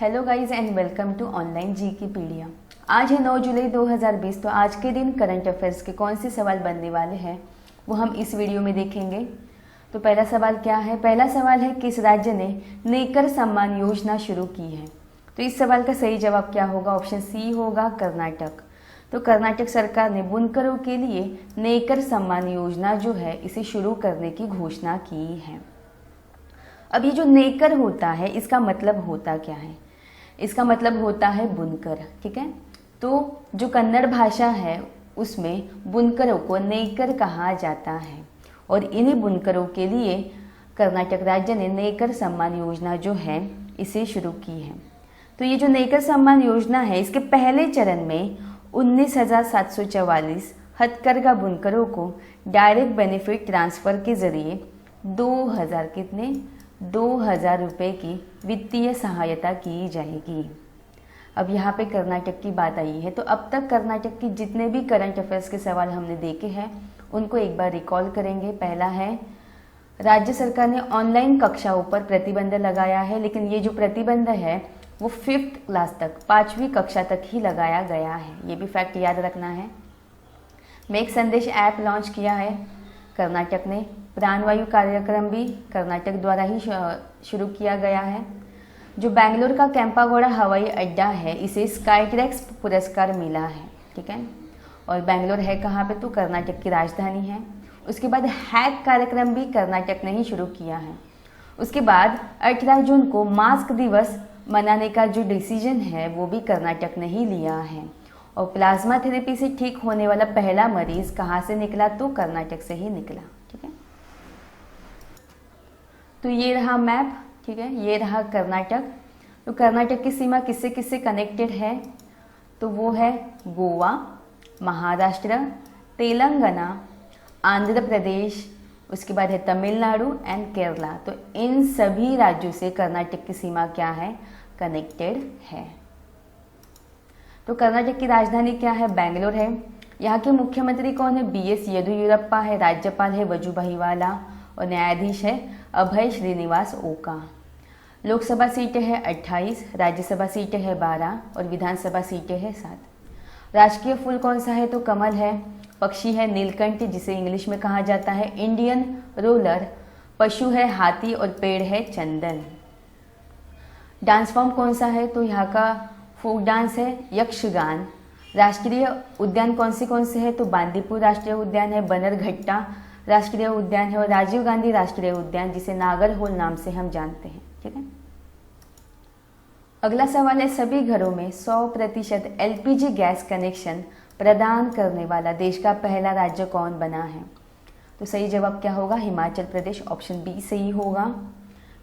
Hello guys and welcome to online GKpedia. आज है 9 जुलाई 2020। तो आज के दिन करंट अफेयर्स के कौन से सवाल बनने वाले हैं वो हम इस वीडियो में देखेंगे। तो पहला सवाल क्या है? पहला सवाल है, किस राज्य ने नेकर सम्मान योजना शुरू की है? तो इस सवाल का सही जवाब क्या होगा? ऑप्शन सी होगा, कर्नाटक। तो कर्नाटक सरकार ने बुनकरों के लिए नेकर सम्मान योजना जो है इसे शुरू करने की घोषणा की है। अब ये जो नेकर होता है इसका मतलब होता क्या है? इसका मतलब होता है बुनकर। ठीक है, तो जो कन्नड़ भाषा है उसमें बुनकरों को नेकर कहा जाता है और इन्हीं बुनकरों के लिए कर्नाटक राज्य ने नेकर सम्मान योजना जो है इसे शुरू की है। तो ये जो नेकर सम्मान योजना है इसके पहले चरण में 19,744 हथकरघा बुनकरों को डायरेक्ट बेनिफिट ट्रांसफ़र के जरिए 2,000 रुपये की वित्तीय सहायता की जाएगी। अब यहाँ पे कर्नाटक की बात आई है, तो अब तक कर्नाटक की जितने भी करंट अफेयर्स के सवाल हमने देखे हैं उनको एक बार रिकॉल करेंगे। पहला है, राज्य सरकार ने ऑनलाइन कक्षाओं पर प्रतिबंध लगाया है, लेकिन ये जो प्रतिबंध है वो 5th क्लास तक, 5वीं कक्षा तक ही लगाया गया है। ये भी फैक्ट याद रखना है। मेक संदेश ऐप लॉन्च किया है कर्नाटक ने। प्राणवायु कार्यक्रम भी कर्नाटक द्वारा ही शुरू किया गया है। जो बेंगलोर का कैंपागोड़ा हवाई अड्डा है इसे स्काईट्रैक्स पुरस्कार मिला है। ठीक है, और बेंगलोर है कहाँ पे? तो कर्नाटक की राजधानी है। उसके बाद हैक कार्यक्रम भी कर्नाटक ने ही शुरू किया है। उसके बाद 18 जून को मास्क दिवस मनाने का जो डिसीजन है वो भी कर्नाटक ने ही लिया है। और प्लाज्मा थेरेपी से ठीक होने वाला पहला मरीज कहाँ से निकला? तो कर्नाटक से ही निकला। ठीक है, तो ये रहा मैप। ठीक है, ये रहा कर्नाटक। तो कर्नाटक की सीमा किससे किससे कनेक्टेड है? तो वो है गोवा, महाराष्ट्र, तेलंगाना, आंध्र प्रदेश, उसके बाद है तमिलनाडु एंड केरला। तो इन सभी राज्यों से कर्नाटक की सीमा क्या है? कनेक्टेड है। तो कर्नाटक की राजधानी क्या है? बेंगलोर है। यहाँ के मुख्यमंत्री कौन है? BS येदियुरप्पा है। राज्यपाल है वजुभाई वाला और न्यायाधीश है अभय श्रीनिवास ओका। लोकसभा सीटें हैं 28, राज्यसभा सीटें हैं 12 और विधानसभा सीटें हैं 7। राष्ट्रीय फूल कौन सा है? तो कमल है। पक्षी है नीलकंठ, जिसे इंग्लिश में कहा जाता है इंडियन रोलर। पशु है हाथी और पेड़ है चंदन। डांस फॉर्म कौन सा है? तो यहाँ का फोक डांस है यक्षगान। राष्ट्रीय उद्यान कौन से है? तो बांदीपुर राष्ट्रीय उद्यान है, बनरघट्टा राष्ट्रीय उद्यान है और राजीव गांधी राष्ट्रीय उद्यान, जिसे नागरहोल नाम से हम जानते हैं। ठीक है, अगला सवाल है, सभी घरों में 100% LPG गैस कनेक्शन प्रदान करने वाला देश का पहला राज्य कौन बना है? तो सही जवाब क्या होगा? हिमाचल प्रदेश। ऑप्शन बी सही होगा।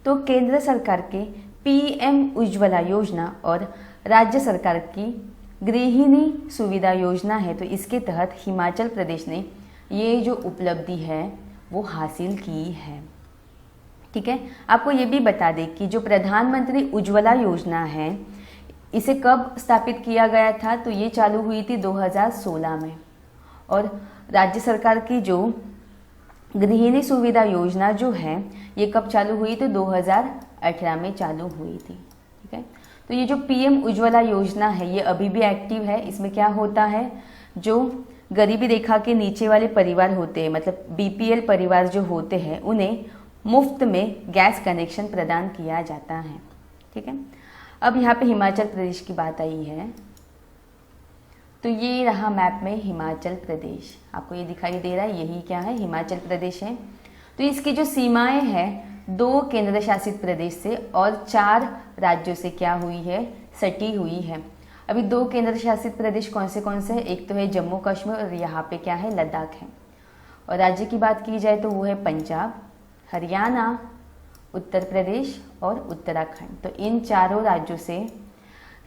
तो केंद्र सरकार के PM उज्ज्वला योजना और राज्य सरकार की गृहिणी सुविधा योजना है, तो इसके तहत हिमाचल प्रदेश ने ये जो उपलब्धि है वो हासिल की है। ठीक है, आपको ये भी बता दें कि जो प्रधानमंत्री उज्ज्वला योजना है इसे कब स्थापित किया गया था? तो ये चालू हुई थी 2016 में। और राज्य सरकार की जो गृहिणी सुविधा योजना जो है ये कब चालू हुई? तो 2018 में चालू हुई थी। ठीक है, तो ये जो PM उज्ज्वला योजना है ये अभी भी एक्टिव है। इसमें क्या होता है, जो गरीबी रेखा के नीचे वाले परिवार होते हैं, मतलब BPL परिवार जो होते हैं, उन्हें मुफ्त में गैस कनेक्शन प्रदान किया जाता है। ठीक है, अब यहाँ पे हिमाचल प्रदेश की बात आई है, तो ये रहा मैप में हिमाचल प्रदेश। आपको ये दिखाई दे रहा है, यही क्या है? हिमाचल प्रदेश है। तो इसकी जो सीमाएं हैं 2 केंद्र शासित प्रदेश से और 4 राज्यों से क्या हुई है? सटी हुई है। अभी 2 केंद्र शासित प्रदेश कौन से हैं? एक तो है जम्मू कश्मीर और यहाँ पे क्या है? लद्दाख है। और राज्य की बात की जाए तो वो है पंजाब, हरियाणा, उत्तर प्रदेश और उत्तराखंड। तो इन चारों राज्यों से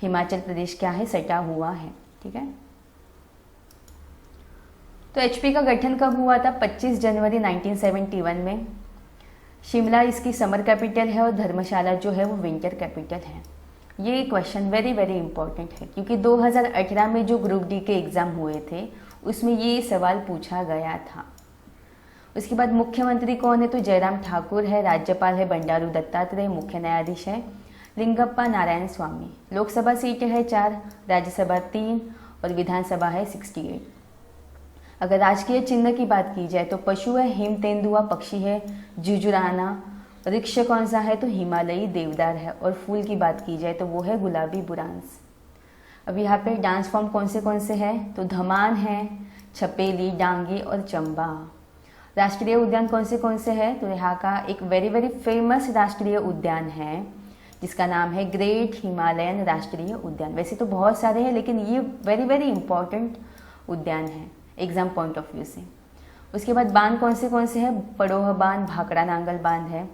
हिमाचल प्रदेश क्या है? सटा हुआ है। ठीक है, तो HP का गठन कब हुआ था? 25 जनवरी 1971 में। शिमला इसकी समर कैपिटल है और धर्मशाला जो है वो विंटर कैपिटल है। ये क्वेश्चन वेरी इंपॉर्टेंट है क्योंकि 2018 में जो ग्रुप D के एग्ज़ाम हुए थे उसमें ये सवाल पूछा गया था। उसके बाद मुख्यमंत्री कौन है? तो जयराम ठाकुर है। राज्यपाल है बंडारू दत्तात्रेय। मुख्य न्यायाधीश है लिंगप्पा नारायण स्वामी। लोकसभा सीटें है 4, राज्यसभा 3 और विधानसभा है 68। अगर राजकीय चिन्ह की बात की जाए तो पशु है हिम तेंदुआ, पक्षी है जुजुराना, वृक्ष कौन सा है तो हिमालयी देवदार है, और फूल की बात की जाए तो वो है गुलाबी बुरांस। अब यहाँ पे डांस फॉर्म कौन से हैं तो धमान है, छपेली, डांगी और चंबा। राष्ट्रीय उद्यान कौन से है तो यहाँ का एक वेरी फेमस राष्ट्रीय उद्यान है जिसका नाम है ग्रेट हिमालयन राष्ट्रीय उद्यान। वैसे तो बहुत सारे हैं लेकिन ये वेरी इंपॉर्टेंट उद्यान है एग्जाम पॉइंट ऑफ व्यू से। उसके बाद बांध कौन से हैं, पड़ोह बांध, भाखड़ा नांगल बांध है,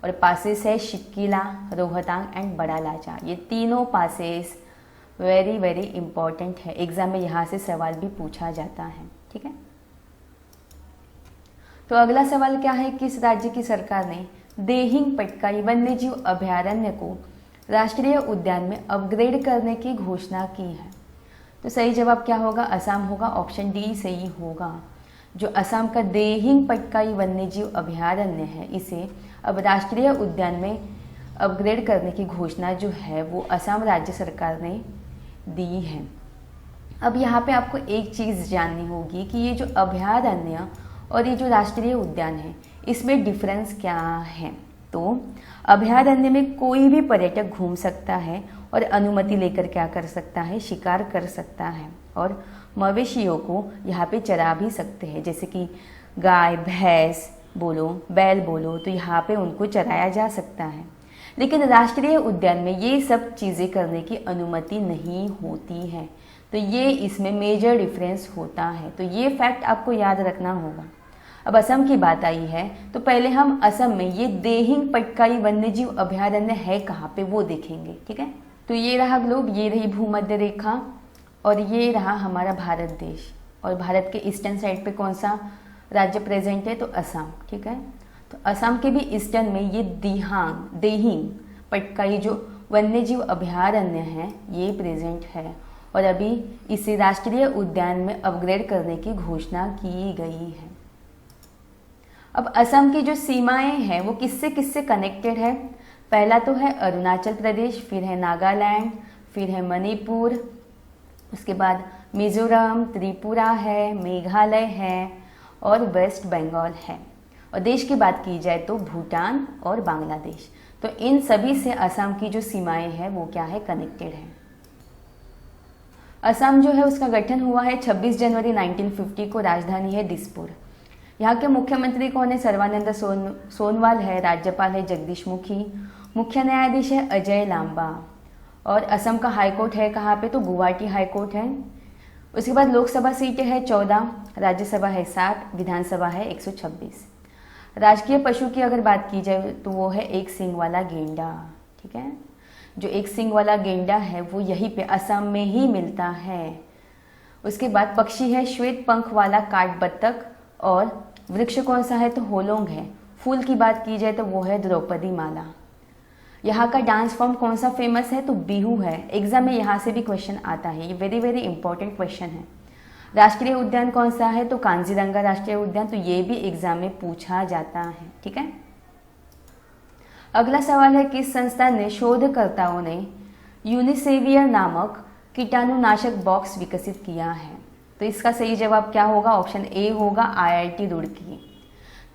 और पासेस है शिकिला, रोहतांग एंड बड़ा लाचा। ये तीनों पासेस वेरी इंपॉर्टेंट है, एग्जाम में यहाँ से सवाल भी पूछा जाता है। ठीक है, तो अगला सवाल क्या है, किस राज्य की सरकार ने देहिंग पटकाई वन्यजीव अभयारण्य को राष्ट्रीय उद्यान में अपग्रेड करने की घोषणा की है। तो सही जवाब क्या होगा, असम होगा, ऑप्शन डी सही होगा। जो असम का देहिंग पटकाई वन्यजीव अभयारण्य है इसे अब राष्ट्रीय उद्यान में अपग्रेड करने की घोषणा जो है वो असम राज्य सरकार ने दी है। अब यहाँ पे आपको एक चीज़ जाननी होगी कि ये जो अभयारण्य और ये जो राष्ट्रीय उद्यान है इसमें डिफरेंस क्या है। तो अभयारण्य में कोई भी पर्यटक घूम सकता है और अनुमति लेकर क्या कर सकता है, शिकार कर सकता है, और मवेशियों को यहाँ पे चरा भी सकते हैं, जैसे कि गाय, भैंस बोलो, बैल बोलो, तो यहाँ पे उनको चराया जा सकता है। लेकिन राष्ट्रीय उद्यान में ये सब चीज़ें करने की अनुमति नहीं होती है, तो ये इसमें मेजर डिफरेंस होता है। तो ये फैक्ट आपको याद रखना होगा। अब असम की बात आई है तो पहले हम असम में ये देहिंग पटकाई वन्यजीव अभयारण्य है कहाँ पे वो देखेंगे। ठीक है, तो ये रहा ग्लोब, ये रही भूमध्य रेखा और ये रहा हमारा भारत देश, और भारत के ईस्टर्न साइड पे कौन सा राज्य प्रेजेंट है तो असम। ठीक है, तो असम के भी ईस्टर्न में ये देहिंग पटकाई जो वन्यजीव अभयारण्य है ये प्रेजेंट है, और अभी इसे राष्ट्रीय उद्यान में अपग्रेड करने की घोषणा की गई है। अब असम की जो सीमाएं हैं वो किससे किससे कनेक्टेड है, पहला तो है अरुणाचल प्रदेश, फिर है नागालैंड, फिर है मणिपुर, उसके बाद मिजोरम, त्रिपुरा है, मेघालय है और वेस्ट बंगाल है। और देश की बात की जाए तो भूटान और बांग्लादेश। तो इन सभी से असम की जो सीमाएं हैं वो क्या है, कनेक्टेड है। असम जो है उसका गठन हुआ है 26 जनवरी 1950 को, राजधानी है दिसपुर। यहाँ के मुख्यमंत्री कौन है, सर्बानंद सोनोवाल है, राज्यपाल है जगदीश मुखी, मुख्य न्यायाधीश है अजय लांबा, और असम का हाईकोर्ट है कहाँ पे तो गुवाहाटी हाईकोर्ट है। उसके बाद लोकसभा सीटें है 14, राज्यसभा है 60, विधानसभा है 126। राजकीय पशु की अगर बात की जाए तो वो है एक सींग वाला गेंडा। ठीक है, जो एक सींग वाला गेंडा है वो यहीं पे असम में ही मिलता है। उसके बाद पक्षी है श्वेत पंख वाला काठ बत्तख, और वृक्ष कौन सा है तो होलोंग है। फूल की बात की जाए तो वो है द्रौपदी माला। यहाँ का डांस फॉर्म कौन सा फेमस है तो बिहू है। एग्जाम में यहाँ से भी क्वेश्चन आता है, ये वेरी इंपॉर्टेंट क्वेश्चन है। राष्ट्रीय उद्यान कौन सा है तो कांजीरंगा राष्ट्रीय उद्यान, तो ये भी एग्जाम में पूछा जाता है। ठीक है, अगला सवाल है किस संस्था ने शोधकर्ताओं ने यूनिसेवियर नामक कीटाणुनाशक बॉक्स विकसित किया है। तो इसका सही जवाब क्या होगा, ऑप्शन ए होगा IIT रुड़की।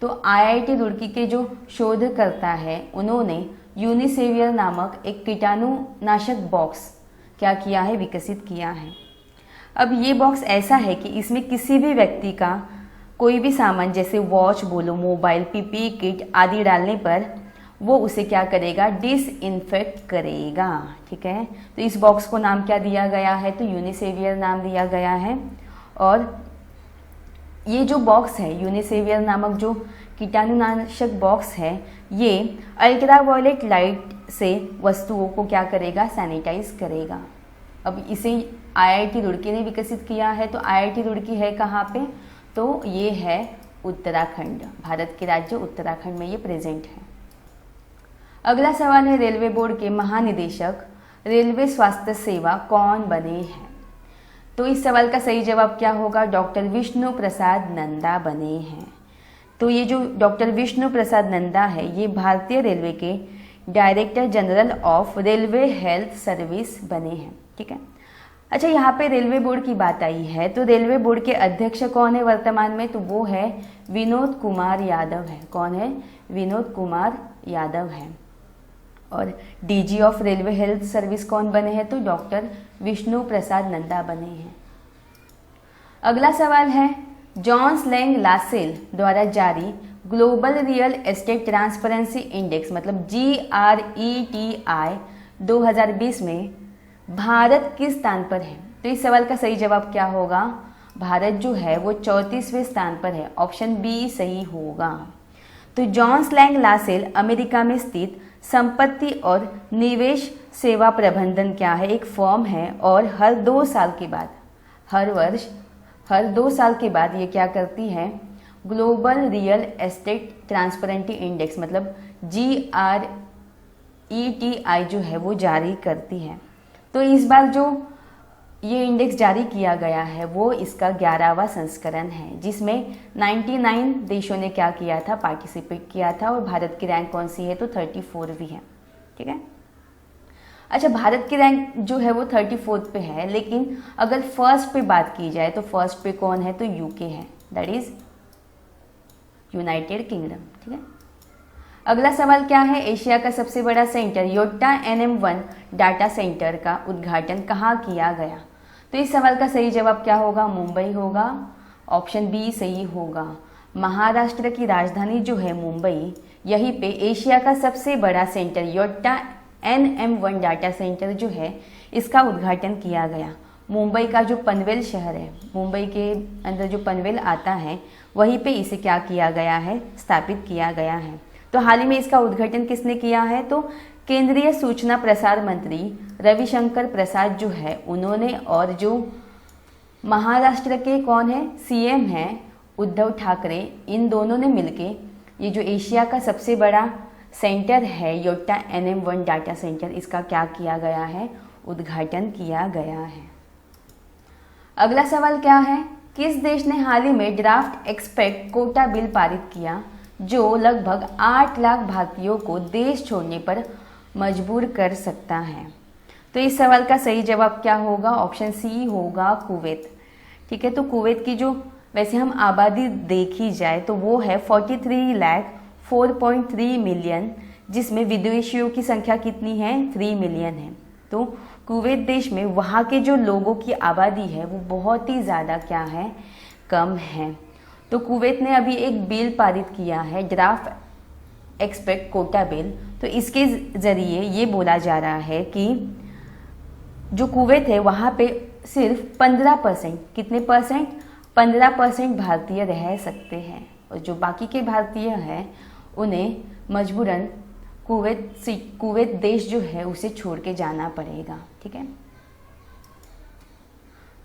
तो IIT रुड़की के जो शोधकर्ता है उन्होंने यूनिसेवियर नामक एक कीटाणुनाशक बॉक्स क्या किया है, विकसित किया है। अब ये बॉक्स ऐसा है कि इसमें किसी भी व्यक्ति का कोई भी सामान जैसे वॉच बोलो, मोबाइल, PPE किट आदि डालने पर वो उसे क्या करेगा, डिसइंफेक्ट करेगा। ठीक है, तो इस बॉक्स को नाम क्या दिया गया है तो यूनिसेवियर नाम दिया गया है। और ये जो बॉक्स है यूनिसेवियर नामक जो कीटाणुनाशक बॉक्स है ये अल्ट्रावायलेट लाइट से वस्तुओं को क्या करेगा, सैनिटाइज करेगा। अब इसे IIT रुड़की ने विकसित किया है। तो IIT रुड़की है कहाँ पे तो ये है उत्तराखंड, भारत के राज्य उत्तराखंड में ये प्रेजेंट है। अगला सवाल है रेलवे बोर्ड के महानिदेशक रेलवे स्वास्थ्य सेवा कौन बने हैं। तो इस सवाल का सही जवाब क्या होगा, डॉक्टर विष्णु प्रसाद नंदा बने हैं। तो ये जो डॉक्टर विष्णु प्रसाद नंदा है ये भारतीय रेलवे के director general of railway health service बने हैं। ठीक है, अच्छा यहाँ पे रेलवे बोर्ड की बात आई है, तो रेलवे बोर्ड के अध्यक्ष कौन है वर्तमान में, तो वो है विनोद कुमार यादव है। कौन है, विनोद कुमार यादव है। और DG of railway health service कौन बने हैं, तो डॉक्टर विष्णु प्रसाद नंदा बने हैं। अगला सवाल है, जॉन लैंग लासेल द्वारा जारी global real estate transparency index मतलब GRETI 2020 में भारत किस स्थान पर है। तो इस सवाल का सही जवाब क्या होगा, भारत जो है वो 34वें स्थान पर है। ऑप्शन बी सही होगा। तो जॉन लैंग लासेल अमेरिका में स्थित संपत्ति और निवेश सेवा प्रबंधन क्या है, एक फर्म है, और हर 2 साल के बाद, हर 2 साल के बाद ये क्या करती है, global real estate transparency index मतलब GRETI जो है वो जारी करती है। तो इस बार जो ये इंडेक्स जारी किया गया है वो इसका 11वां संस्करण है, जिसमें 99 देशों ने क्या किया था, पार्टिसिपेट किया था, और भारत की रैंक कौन सी है, तो 34वीं है। ठीक है, अच्छा भारत की रैंक जो है वो 34th पे है, लेकिन अगर फर्स्ट पे बात की जाए तो फर्स्ट पे कौन है, तो यूके है, दैट इज यूनाइटेड किंगडम। ठीक है, अगला सवाल क्या है, एशिया का सबसे बड़ा centre Yotta NM1 data centre का उद्घाटन कहाँ किया गया। तो इस सवाल का सही जवाब क्या होगा, मुंबई होगा। ऑप्शन बी सही होगा। महाराष्ट्र की राजधानी जो है मुंबई, यहीं पे एशिया का सबसे बड़ा centre Yotta NM1 data centre जो है इसका उद्घाटन किया गया। मुंबई का जो पनवेल शहर है, मुंबई के अंदर जो पनवेल आता है वहीं पे इसे क्या किया गया है, स्थापित किया गया है। तो हाल ही में इसका उद्घाटन किसने किया है, तो केंद्रीय सूचना प्रसार मंत्री रविशंकर प्रसाद जो है उन्होंने, और जो महाराष्ट्र के कौन है, CM हैं उद्धव ठाकरे, इन दोनों ने मिलके ये जो एशिया का सबसे बड़ा सेंटर है योटा NM1 डाटा सेंटर, इसका क्या किया गया है, उद्घाटन किया गया है। अगला सवाल क्या है, किस देश ने हाल ही में ड्राफ्ट एक्सपेक्ट कोटा बिल पारित किया जो लगभग 8 लाख भारतीयों को देश छोड़ने पर मजबूर कर सकता है। तो इस सवाल का सही जवाब क्या होगा, ऑप्शन सी होगा, कुवैत। ठीक है, तो कुवैत की जो वैसे हम आबादी देखी जाए तो वो है 43 लाख 4.3 मिलियन, जिसमें विदेशियों की संख्या कितनी है, 3 मिलियन है। तो कुवैत देश में वहाँ के जो लोगों की आबादी है वो बहुत ही ज़्यादा क्या है, कम है। तो कुवैत ने अभी एक बिल पारित किया है, ड्राफ्ट एक्सपेक्ट कोटा बिल। तो इसके ज़रिए ये बोला जा रहा है कि जो कुवैत है वहाँ पे सिर्फ 15%, कितने परसेंट, 15% भारतीय रह सकते हैं, और जो बाकी के भारतीय हैं उन्हें मजबूरन कुवैत देश जो है उसे छोड़ के जाना पड़ेगा। ठीक है,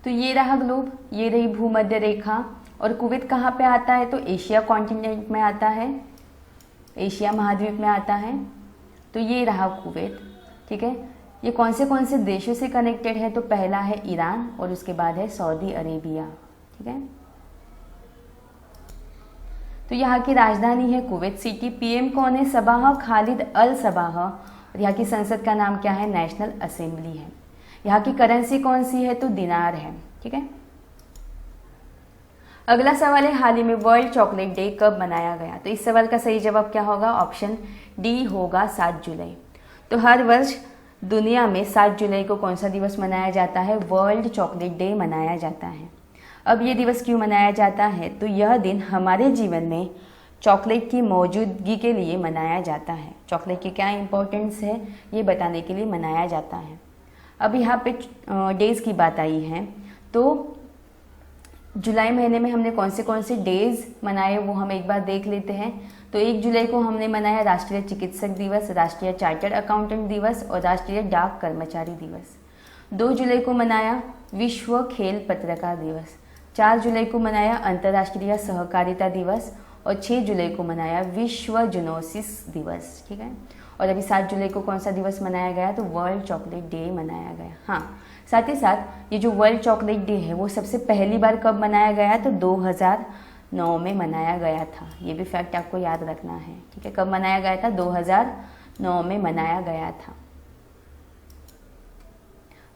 तो ये रहा ग्लोब, ये रही भूमध्य रेखा। और कुवैत कहाँ पे आता है, तो एशिया कॉन्टिनेंट में आता है, एशिया महाद्वीप में आता है। तो ये रहा कुवैत। ठीक है, ये कौन से देशों से कनेक्टेड है, तो पहला है ईरान और उसके बाद है सऊदी अरेबिया। ठीक है, तो यहाँ की राजधानी है कुवैत सिटी। PM कौन है, सबाह खालिद अल सबाह, और यहाँ की संसद का नाम क्या है, नेशनल असेंबली है। यहाँ की करेंसी कौन सी है, तो दिनार है। ठीक है, अगला सवाल है, हाल ही में वर्ल्ड चॉकलेट डे कब मनाया गया। तो इस सवाल का सही जवाब क्या होगा, ऑप्शन डी होगा, 7 जुलाई। तो हर वर्ष दुनिया में 7 जुलाई को कौन सा दिवस मनाया जाता है, वर्ल्ड चॉकलेट डे मनाया जाता है। अब ये दिवस क्यों मनाया जाता है, तो यह दिन हमारे जीवन में चॉकलेट की मौजूदगी के लिए मनाया जाता है। चॉकलेट की क्या इंपॉर्टेंस है ये बताने के लिए मनाया जाता है। अब यहाँ पे डेज़ की बात आई है, तो जुलाई महीने में हमने कौन से डेज़ मनाए वो हम एक बार देख लेते हैं। तो 1 जुलाई को हमने मनाया राष्ट्रीय चिकित्सक दिवस, राष्ट्रीय चार्टर्ड अकाउंटेंट दिवस और राष्ट्रीय डाक कर्मचारी दिवस। 2 जुलाई को मनाया विश्व खेल पत्रकार दिवस। 4 जुलाई को मनाया अंतर्राष्ट्रीय सहकारिता दिवस और 6 जुलाई को मनाया विश्व जूनोसिस दिवस। ठीक है, और अभी 7 जुलाई को कौन सा दिवस मनाया गया, तो वर्ल्ड चॉकलेट डे मनाया गया। हाँ, साथ ही साथ ये जो वर्ल्ड चॉकलेट डे है वो सबसे पहली बार कब मनाया गया, तो 2009 में मनाया गया था। ये भी फैक्ट आपको याद रखना है। ठीक है, कब मनाया गया था, 2009 2009 में मनाया गया था।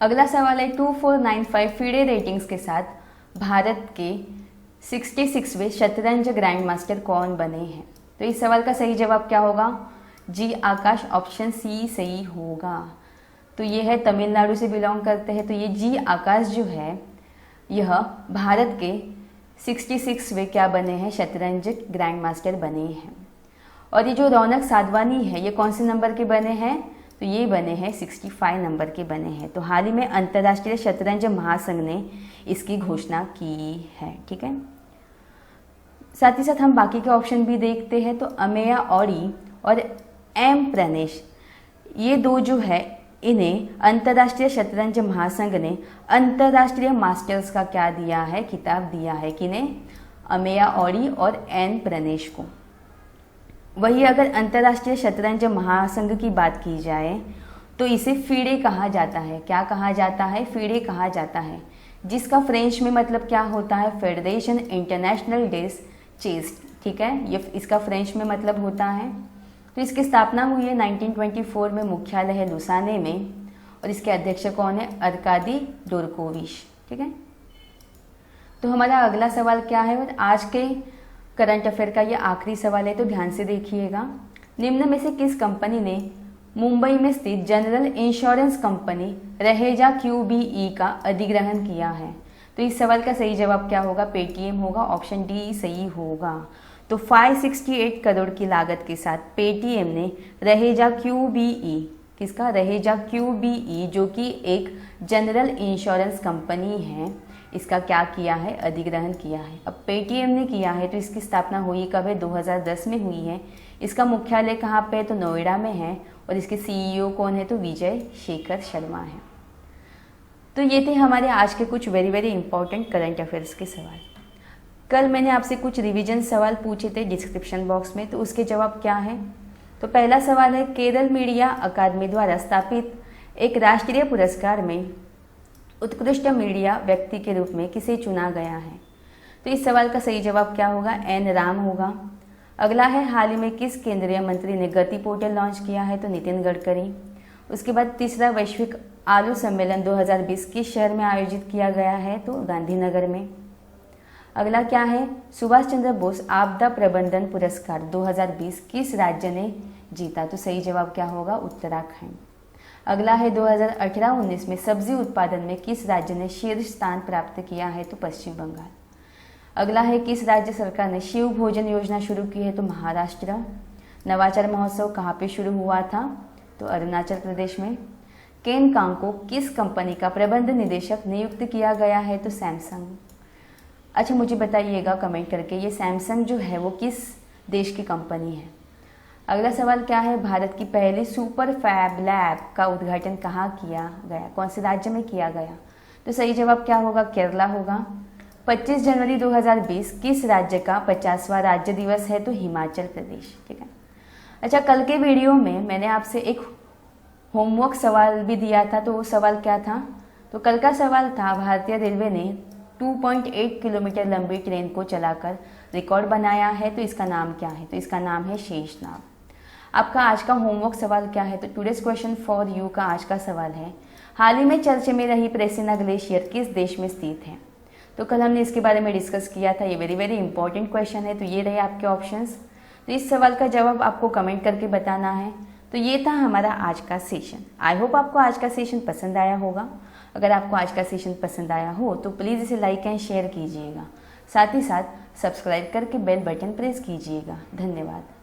अगला सवाल है 2495 फीडे रेटिंग्स के साथ भारत के 66वें शतरंज ग्रैंड मास्टर कौन बने हैं? तो इस सवाल का सही जवाब क्या होगा? जी आकाश, ऑप्शन सी सही होगा। तो ये है तमिलनाडु से बिलोंग करते हैं, तो ये जी आकाश जो है यह भारत के 66वें क्या बने हैं? शतरंज ग्रैंड मास्टर बने हैं। और ये जो रौनक साधवानी है ये कौन से नंबर के बने हैं? तो ये बने हैं 65 नंबर के बने हैं। तो हाल ही में अंतर्राष्ट्रीय शतरंज महासंघ ने इसकी घोषणा की है। ठीक है, साथ ही साथ हम बाकी के ऑप्शन भी देखते हैं। तो अमेया ऑडी और एम प्रणेश, ये दो जो है इन्हें अंतर्राष्ट्रीय शतरंज महासंघ ने अंतर्राष्ट्रीय मास्टर्स का क्या दिया है? खिताब दिया है। किन्हें? अमेया ऑडी और एन प्रणेश को। वही अगर अंतर्राष्ट्रीय शतरंज महासंघ की बात की जाए तो इसे फीडे कहा जाता है। क्या कहा जाता है? फीडे कहा जाता है, जिसका फ्रेंच में मतलब क्या होता है? फेडरेशन इंटरनेशनल डेस चेस। ठीक है, ये इसका फ्रेंच में मतलब होता है। तो इसकी स्थापना हुई है 1924 में, मुख्यालय है लुसाने में, और इसके अध्यक्ष कौन है? अर्कादी डोरकोविच। ठीक है, तो हमारा अगला सवाल क्या है? और आज के करंट अफेयर का ये आखिरी सवाल है, तो ध्यान से देखिएगा। निम्न में से किस कंपनी ने मुंबई में स्थित general insurance company Raheja QBE का अधिग्रहण किया है? तो इस सवाल का सही जवाब क्या होगा? पेटीएम होगा, ऑप्शन डी सही होगा। तो 568 करोड़ की लागत के साथ पेटीएम ने रहेजा QBE, किसका? रहेजा QBE, जो कि एक जनरल इंश्योरेंस कंपनी है, इसका क्या किया है? अधिग्रहण किया है। अब पेटीएम ने किया है तो इसकी स्थापना हुई कब है? 2010 में हुई है। इसका मुख्यालय कहाँ पे है? तो नोएडा में है, और इसके CEO कौन है? तो विजय शेखर शर्मा है। तो ये थे हमारे आज के कुछ very very important current affairs के सवाल। कल मैंने आपसे कुछ रिवीजन सवाल पूछे थे डिस्क्रिप्शन बॉक्स में, तो उसके जवाब क्या है? तो पहला सवाल है, केरल मीडिया अकादमी द्वारा स्थापित एक राष्ट्रीय पुरस्कार में उत्कृष्ट मीडिया व्यक्ति के रूप में किसे चुना गया है? तो इस सवाल का सही जवाब क्या होगा? एन राम होगा। अगला है, हाल ही में किस केंद्रीय मंत्री ने गति पोर्टल लॉन्च किया है? तो नितिन गडकरी। उसके बाद तीसरा, वैश्विक आलू सम्मेलन 2020 किस शहर में आयोजित किया गया है? तो गांधीनगर में। अगला क्या है, सुभाष चंद्र बोस आपदा प्रबंधन पुरस्कार 2020 किस राज्य ने जीता? तो सही जवाब क्या होगा? उत्तराखंड। अगला है, 2018-19 में सब्जी उत्पादन में किस राज्य ने शीर्ष स्थान प्राप्त किया है? तो पश्चिम बंगाल। अगला है, किस राज्य सरकार ने शिव भोजन योजना शुरू की है? तो महाराष्ट्र। नवाचार महोत्सव कहाँ पे शुरू हुआ था? तो अरुणाचल प्रदेश में। केन कांग को किस कंपनी का प्रबंध निदेशक नियुक्त किया गया है? तो सैमसंग। अच्छा, मुझे बताइएगा कमेंट करके, ये सैमसंग जो है वो किस देश की कंपनी है? अगला सवाल क्या है, भारत की पहली सुपर फैब लैब का उद्घाटन कहाँ किया गया? कौन से राज्य में किया गया? तो सही जवाब क्या होगा? केरला होगा। 25 जनवरी 2020 किस राज्य का 50वां राज्य दिवस है? तो हिमाचल प्रदेश। ठीक है। अच्छा, कल के वीडियो में मैंने आपसे एक होमवर्क सवाल भी दिया था, तो वो सवाल क्या था? तो कल का सवाल था, भारतीय रेलवे ने 2.8 किलोमीटर लंबी ट्रेन को चलाकर रिकॉर्ड बनाया है, तो इसका नाम क्या है? तो इसका नाम है शेषनाग। आपका आज का होमवर्क सवाल क्या है? तो टुडेज क्वेश्चन फॉर यू का आज का सवाल है, हाल ही में चर्चा में रही प्रेसिना ग्लेशियर किस देश में स्थित है? तो कल हमने इसके बारे में डिस्कस किया था, ये वेरी वेरी इंपॉर्टेंट क्वेश्चन है। तो ये रहे आपके ऑप्शंस। तो इस सवाल का जवाब आपको कमेंट करके बताना है। तो ये था हमारा आज का सेशन। आई होप आपको आज का सेशन पसंद आया होगा। अगर आपको आज का सेशन पसंद आया हो तो प्लीज़ इसे लाइक एंड शेयर कीजिएगा, साथ ही साथ सब्सक्राइब करके बेल बटन प्रेस कीजिएगा। धन्यवाद।